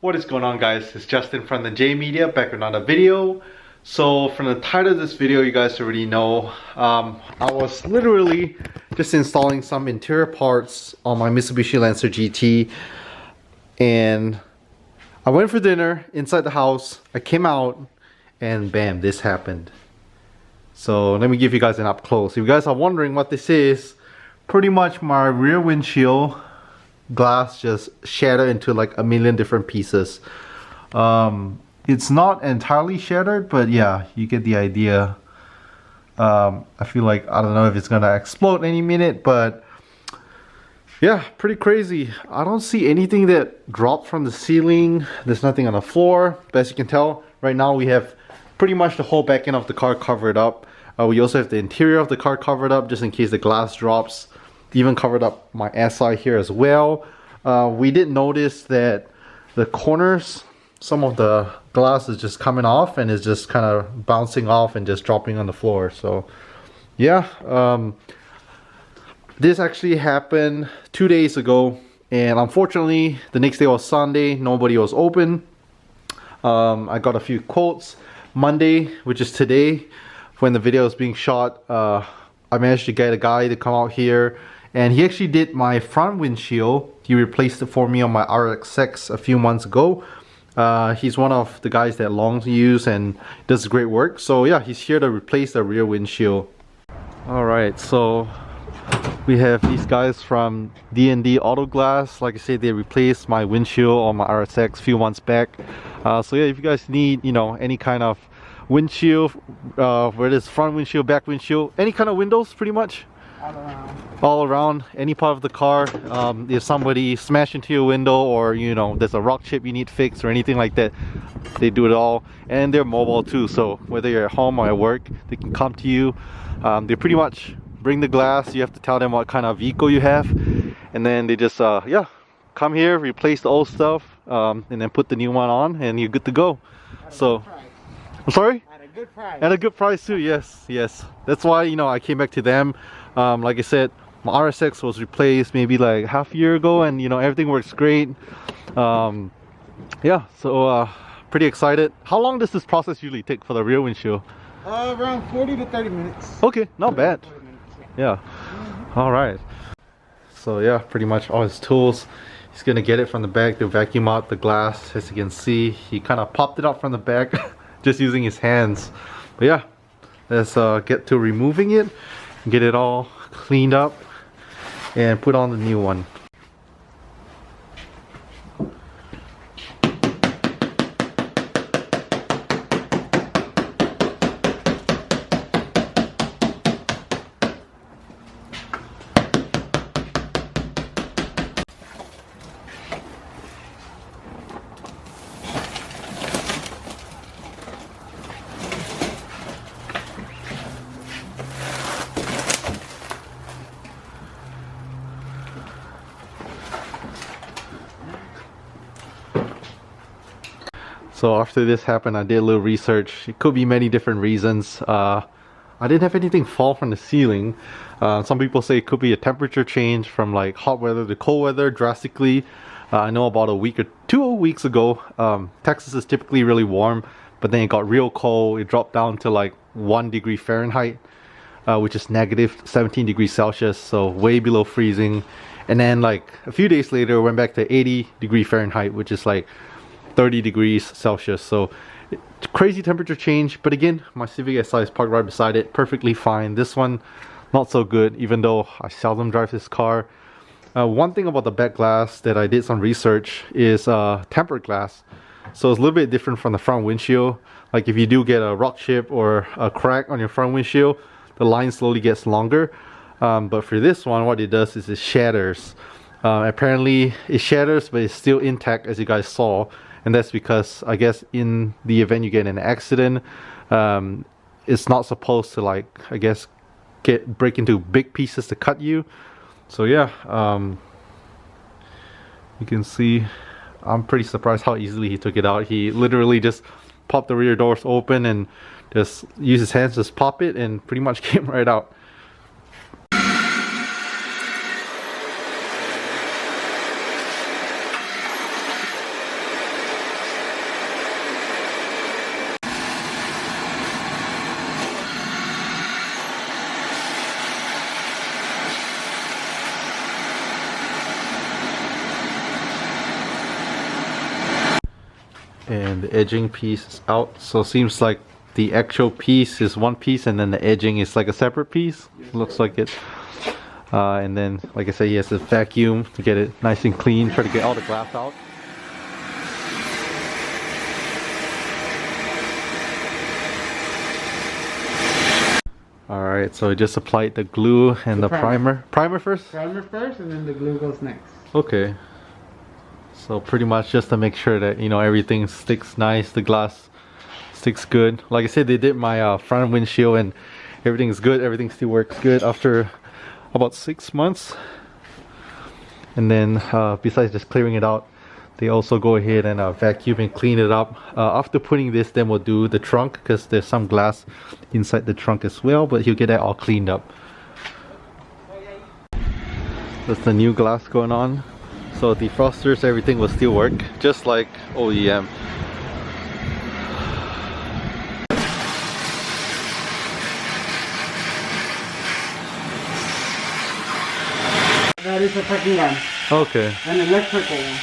What is going on, guys? It's Justin from the J Media back with another video. So from the title of this video, you guys already know I was literally just installing some interior parts on my Mitsubishi Lancer GT, and I went for dinner inside the house. I came out and bam, this happened. So let me give you guys an up close. If you guys are wondering what this is, pretty much my rear windshield glass just shattered into like a million different pieces. It's not entirely shattered, but yeah, you get the idea. I feel like, I don't know if it's gonna explode any minute, but yeah, pretty crazy. I don't see anything that dropped from the ceiling. There's nothing on the floor, but as you can tell, right now we have pretty much the whole back end of the car covered up. We also have the interior of the car covered up just in case the glass drops. Even covered up my SI here as well. We did notice that the corners, some of the glass is just coming off and is just kind of bouncing off and just dropping on the floor. So yeah, this actually happened 2 days ago, and unfortunately the next day was Sunday, nobody was open. I got a few quotes. Monday, which is today when the video is being shot, I managed to get a guy to come out here, and he actually did my front windshield. He replaced it for me on my RX-6 a few months ago. He's one of the guys that Long's use and does great work. So yeah, he's here to replace the rear windshield. Alright, so we have these guys from D&D Auto Glass. Like I said, they replaced my windshield on my RX-6 a few months back. So yeah, if you guys need, you know, any kind of windshield, whether it's front windshield, back windshield, any kind of windows pretty much. All around, any part of the car. If somebody smashed into your window, or you know there's a rock chip you need fixed or anything like that, they do it all. And they're mobile too, so whether you're at home or at work, they can come to you. They pretty much bring the glass. You have to tell them what kind of vehicle you have, and then they just yeah, come here, replace the old stuff, and then put the new one on, and you're good to go. So I'm sorry? At a good price. At a good price too, yes, yes. That's why, you know, I came back to them. Like I said, my RSX was replaced maybe like half a year ago, and you know, everything works great. Yeah, so pretty excited. How long does this process usually take for the rear windshield? Around 40 to 30 minutes. Okay, not bad. Yeah. All right. So yeah, pretty much all his tools. He's gonna get it from the back to vacuum out the glass. As you can see, he kind of popped it up from the back just using his hands. But yeah, let's get to removing it, get it all cleaned up, and put on the new one. So after this happened, I did a little research. It could be many different reasons. I didn't have anything fall from the ceiling. Some people say it could be a temperature change from like hot weather to cold weather drastically. I know about a week or 2 weeks ago, Texas is typically really warm, but then it got real cold. It dropped down to like 1 degree Fahrenheit, which is negative 17 degrees Celsius, so way below freezing. And then like a few days later, it went back to 80 degree Fahrenheit, which is like 30 degrees Celsius. So crazy temperature change. But again, my Civic SI is parked right beside it, perfectly fine. This one not so good, even though I seldom drive this car. One thing about the back glass that I did some research is tempered glass. So it's a little bit different from the front windshield. Like if you do get a rock chip or a crack on your front windshield, the line slowly gets longer. But for this one, what it does is it shatters. Apparently it shatters, but it's still intact, as you guys saw. And that's because, I guess, in the event you get in an accident, it's not supposed to, like, I guess, break into big pieces to cut you. So yeah, you can see, I'm pretty surprised how easily he took it out. He literally just popped the rear doors open and just used his hands to just pop it, and pretty much came right out. and the edging piece is out. So it seems like the actual piece is one piece and then the edging is like a separate piece. Looks like it. And then, like I said, he has to vacuum to get it nice and clean, try to get all the glass out. Alright, so I just applied the glue and the primer. Primer first? Primer first, and then the glue goes next. Okay. So pretty much just to make sure that, you know, everything sticks nice, the glass sticks good. Like I said, they did my front windshield and everything is good. Everything still works good after about 6 months. And then besides just clearing it out, they also go ahead and vacuum and clean it up. After putting this, then we'll do the trunk because there's some glass inside the trunk as well, but he'll get that all cleaned up. That's the new glass going on. So defrosters, everything will still work, just like OEM. That is a fucking gun. Okay. An electrical one.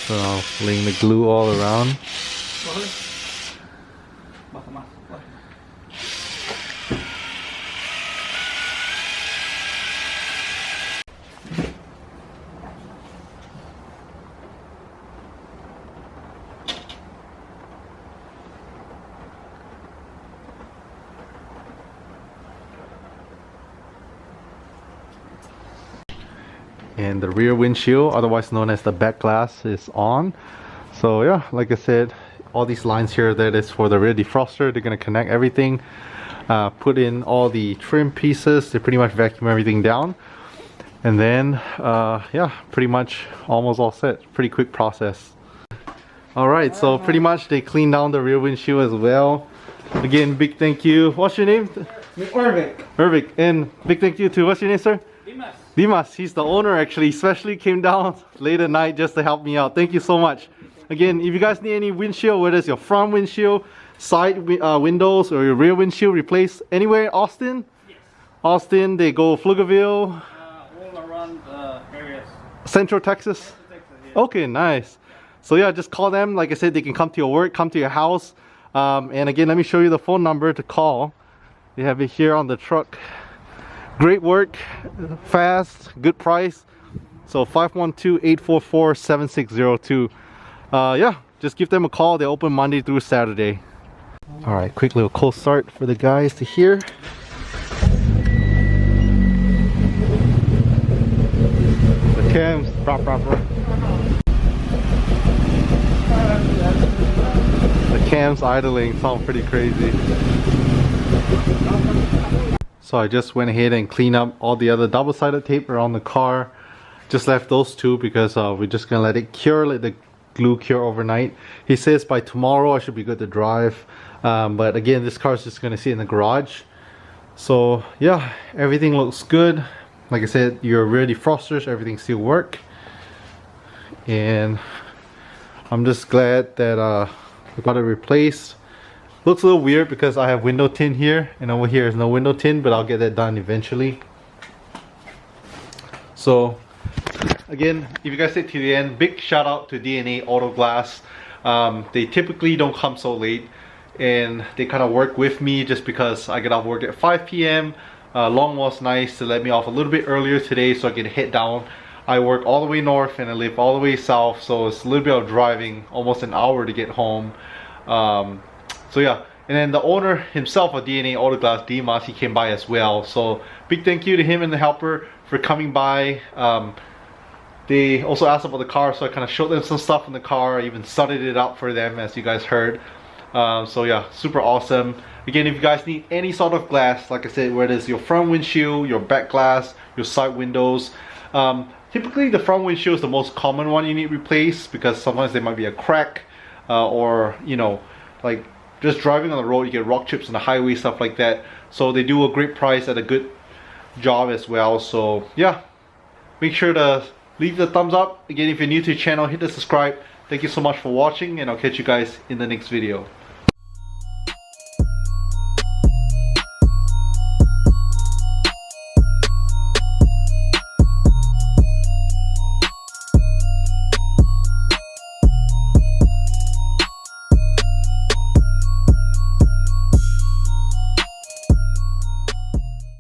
So I'll laying the glue all around. And the rear windshield, otherwise known as the back glass, is on. So yeah, like I said, all these lines here, that is for the rear defroster. They're gonna connect everything, put in all the trim pieces. They pretty much vacuum everything down, and then yeah, pretty much almost all set. Pretty quick process. Alright, so pretty much they cleaned down the rear windshield as well. Again, big thank you. What's your name? Irvik. Irvik. And big thank you to, what's your name, sir? Dimas, he's the owner actually. He especially came down late at night just to help me out. Thank you so much. Again, if you guys need any windshield, whether it's your front windshield, side windows, or your rear windshield replaced anywhere in Austin? Yes. Austin, they go Pflugerville? All around areas. Central Texas? Texas, yeah. Okay, nice. So yeah, just call them. Like I said, they can come to your work, come to your house. And again, let me show you the phone number to call. They have it here on the truck. Great work, fast, good price. So 512-844-7602. Yeah, just give them a call. They open Monday through Saturday. All right, quick little cold start for the guys to hear. The cams, the cams idling sound pretty crazy. So I just went ahead and cleaned up all the other double-sided tape around the car. Just left those two because we're just gonna let it cure, let the glue cure overnight. He says by tomorrow I should be good to drive. But again, this car is just gonna sit in the garage. So yeah, everything looks good. Like I said, your rear defrosters, everything still work. And I'm just glad that I got it replaced. Looks a little weird because I have window tint here and over here is no window tint, but I'll get that done eventually. So again, if you guys stay to the end, big shout out to DNA Auto Glass. They typically don't come so late and they kind of work with me just because I get off work at 5 p.m. Long was nice to let me off a little bit earlier today so I can head down. I work all the way north and I live all the way south, so it's a little bit of driving, almost an hour to get home. So yeah, and then the owner himself of DNA Auto Glass, Dimas, he came by as well. So big thank you to him and the helper for coming by. They also asked about the car, so I kind of showed them some stuff in the car. I even started it up for them, as you guys heard. So yeah, super awesome. Again, if you guys need any sort of glass, like I said, whether it's your front windshield, your back glass, your side windows, typically the front windshield is the most common one you need replaced because sometimes there might be a crack or, you know, like just driving on the road, you get rock chips on the highway, stuff like that. So they do a great price at a good job as well. So yeah, make sure to leave the thumbs up. Again, if you're new to the channel, hit the subscribe. Thank you so much for watching, and I'll catch you guys in the next video.